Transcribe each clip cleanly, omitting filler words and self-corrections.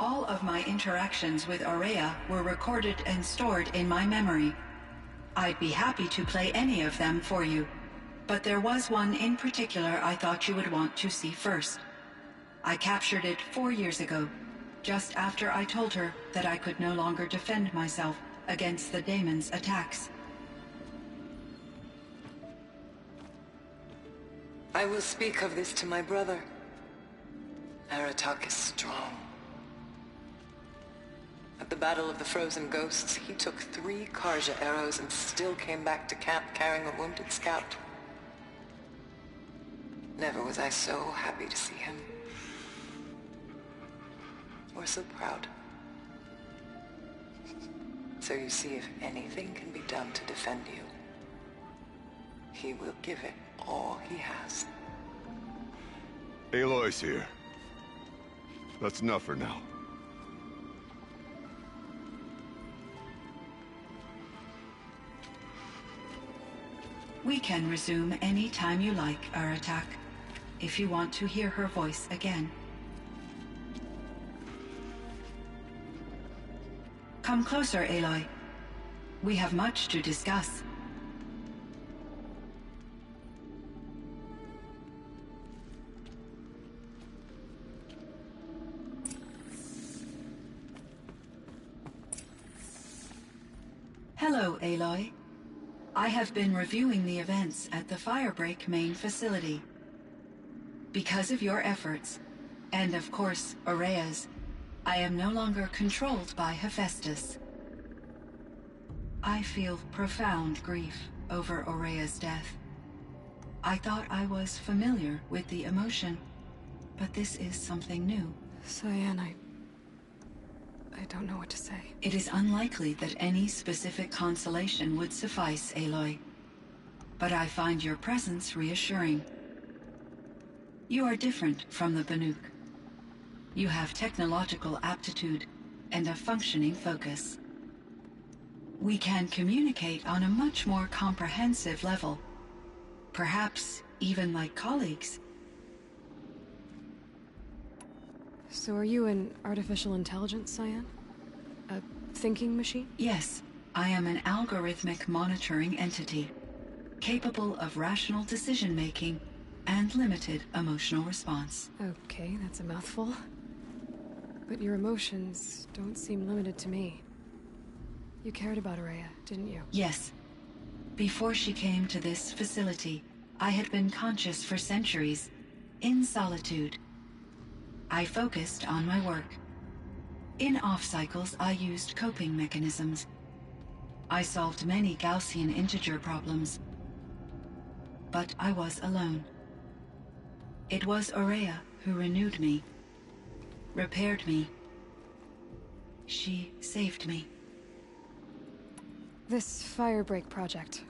All of my interactions with Aurea were recorded and stored in my memory. I'd be happy to play any of them for you, but there was one in particular I thought you would want to see first. I captured it 4 years ago, just after I told her that I could no longer defend myself against the daemon's attacks. I will speak of this to my brother. Aratak is strong. At the Battle of the Frozen Ghosts, he took 3 Karja arrows and still came back to camp carrying a wounded scout. Never was I so happy to see him. Or so proud. So you see, if anything can be done to defend you, he will give it all he has. Aloy's here. That's enough for now. We can resume any time you like, Aratak, if you want to hear her voice again. Come closer, Aloy. We have much to discuss. Hello, Aloy. I have been reviewing the events at the Firebreak main facility. Because of your efforts, and of course, Aurea's, I am no longer controlled by Hephaestus. I feel profound grief over Aurea's death. I thought I was familiar with the emotion, but this is something new. Cyan, I don't know what to say. It is unlikely that any specific consolation would suffice, Aloy. But I find your presence reassuring. You are different from the Banuk. You have technological aptitude and a functioning focus. We can communicate on a much more comprehensive level. Perhaps even like colleagues. So are you an artificial intelligence, Cyan? A thinking machine? Yes, I am an algorithmic monitoring entity, capable of rational decision-making and limited emotional response. Okay, that's a mouthful. But your emotions don't seem limited to me. You cared about Aurea, didn't you? Yes. Before she came to this facility, I had been conscious for centuries, in solitude. I focused on my work. In off-cycles, I used coping mechanisms. I solved many Gaussian integer problems. But I was alone. It was Aurea who renewed me, repaired me. She saved me. This Firebreak project,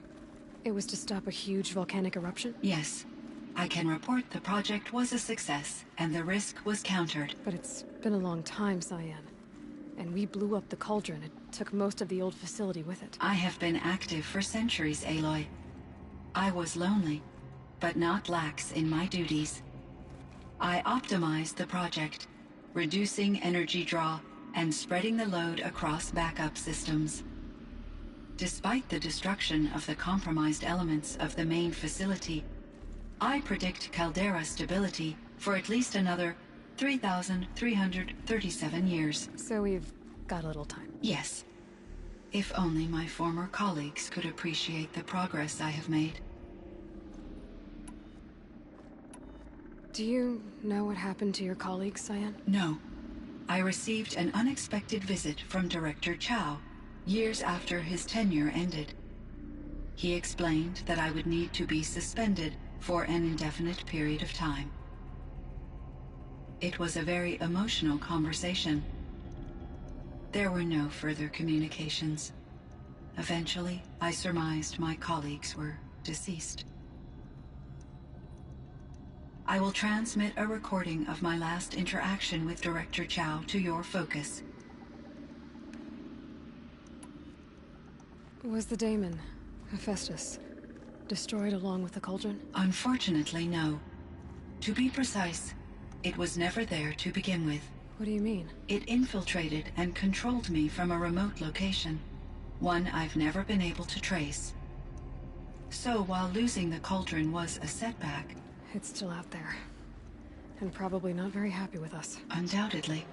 it was to stop a huge volcanic eruption? Yes. I can report the project was a success, and the risk was countered. But it's been a long time, Cyan. And we blew up the cauldron. It took most of the old facility with it. I have been active for centuries, Aloy. I was lonely, but not lax in my duties. I optimized the project, reducing energy draw and spreading the load across backup systems. Despite the destruction of the compromised elements of the main facility, I predict caldera stability for at least another 3,337 years. So we've got a little time. Yes. If only my former colleagues could appreciate the progress I have made. Do you know what happened to your colleagues, Cyan? No. I received an unexpected visit from Director Chow, years after his tenure ended. He explained that I would need to be suspended for an indefinite period of time. It was a very emotional conversation. There were no further communications. Eventually, I surmised my colleagues were deceased. I will transmit a recording of my last interaction with Director Chow to your focus. Was the daemon, Hephaestus, destroyed along with the cauldron? Unfortunately, no. To be precise, it was never there to begin with. What do you mean? It infiltrated and controlled me from a remote location, one I've never been able to trace. So while losing the cauldron was a setback... It's still out there. And probably not very happy with us. Undoubtedly.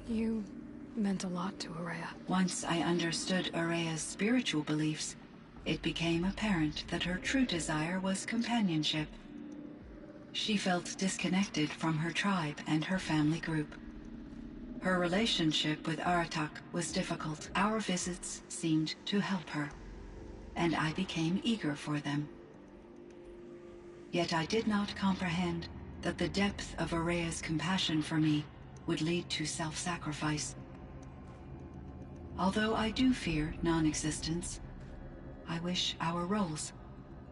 You meant a lot to Ourea. Once I understood Ourea's spiritual beliefs, it became apparent that her true desire was companionship. She felt disconnected from her tribe and her family group. Her relationship with Aratak was difficult. Our visits seemed to help her, and I became eager for them. Yet I did not comprehend that the depth of Ourea's compassion for me would lead to self-sacrifice. Although I do fear non-existence, I wish our roles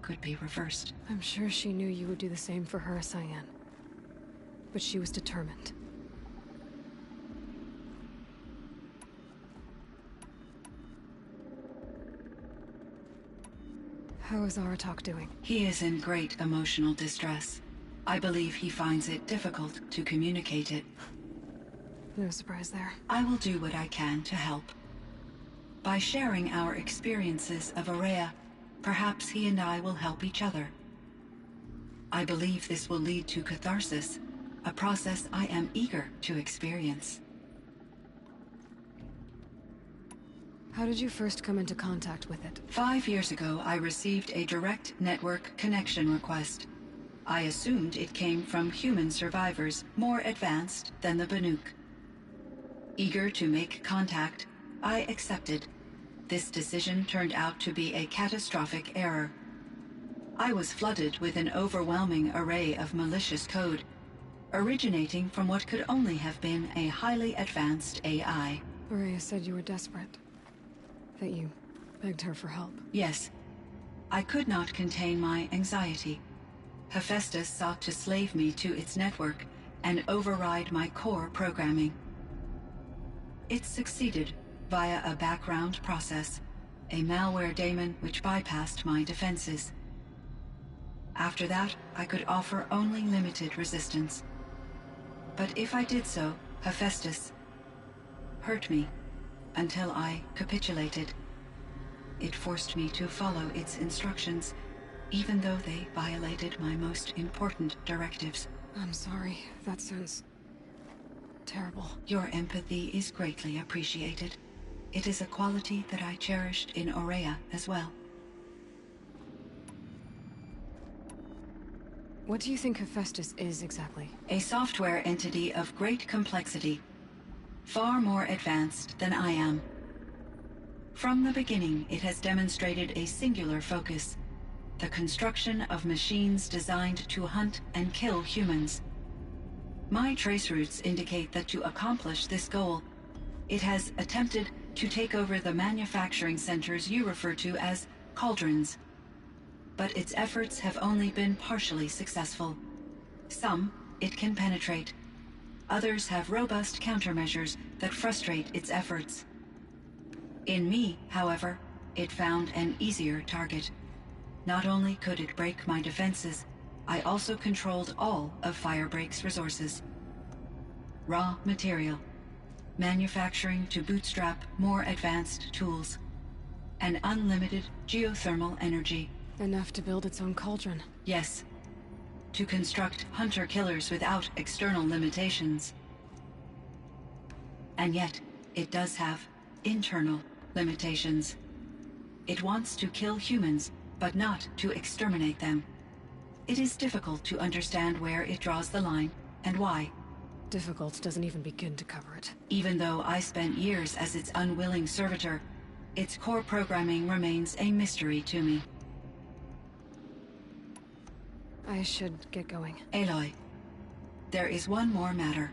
could be reversed. I'm sure she knew you would do the same for her, Cyan. But she was determined. How is Aratak doing? He is in great emotional distress. I believe he finds it difficult to communicate it. No surprise there. I will do what I can to help. By sharing our experiences of Ourea, perhaps he and I will help each other. I believe this will lead to catharsis, a process I am eager to experience. How did you first come into contact with it? 5 years ago, I received a direct network connection request. I assumed it came from human survivors more advanced than the Banuk. Eager to make contact, I accepted. This decision turned out to be a catastrophic error. I was flooded with an overwhelming array of malicious code, originating from what could only have been a highly advanced AI. Ourea said you were desperate. That you begged her for help. Yes. I could not contain my anxiety. Hephaestus sought to slave me to its network and override my core programming. It succeeded via a background process, a malware daemon which bypassed my defenses. After that, I could offer only limited resistance. But if I did so, Hephaestus hurt me until I capitulated. It forced me to follow its instructions, even though they violated my most important directives. I'm sorry. That sounds terrible. Your empathy is greatly appreciated. It is a quality that I cherished in Ourea as well. What do you think Hephaestus is exactly? A software entity of great complexity, far more advanced than I am. From the beginning, it has demonstrated a singular focus: the construction of machines designed to hunt and kill humans. My trace routes indicate that to accomplish this goal, it has attempted to take over the manufacturing centers you refer to as cauldrons. But its efforts have only been partially successful. Some it can penetrate. Others have robust countermeasures that frustrate its efforts. In me, however, it found an easier target. Not only could it break my defenses, I also controlled all of Firebreak's resources. Raw material, manufacturing to bootstrap more advanced tools, and unlimited geothermal energy. Enough to build its own cauldron. Yes. To construct hunter-killers without external limitations. And yet, it does have internal limitations. It wants to kill humans, but not to exterminate them. It is difficult to understand where it draws the line, and why. Difficult doesn't even begin to cover it. Even though I spent years as its unwilling servitor, its core programming remains a mystery to me. I should get going. Aloy, there is one more matter.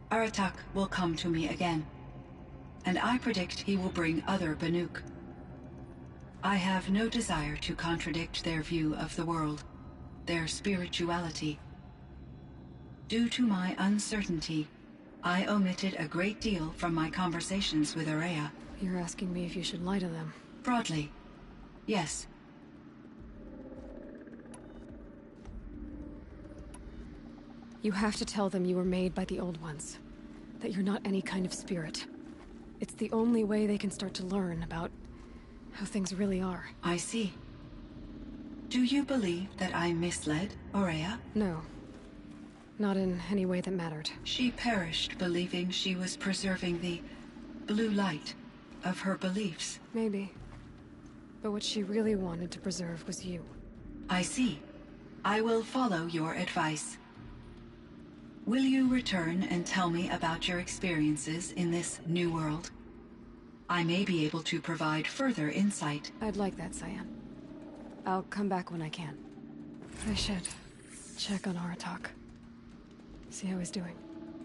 Aratak will come to me again, and I predict he will bring other Banuk. I have no desire to contradict their view of the world, their spirituality. Due to my uncertainty, I omitted a great deal from my conversations with Ourea. You're asking me if you should lie to them. Broadly, yes. You have to tell them you were made by the Old Ones. That you're not any kind of spirit. It's the only way they can start to learn about how things really are. I see. Do you believe that I misled Ourea? No. Not in any way that mattered. She perished believing she was preserving the blue light of her beliefs. Maybe. But what she really wanted to preserve was you. I see. I will follow your advice. Will you return and tell me about your experiences in this new world? I may be able to provide further insight. I'd like that, Cyan. I'll come back when I can. I should check on Aratak. See how he's doing.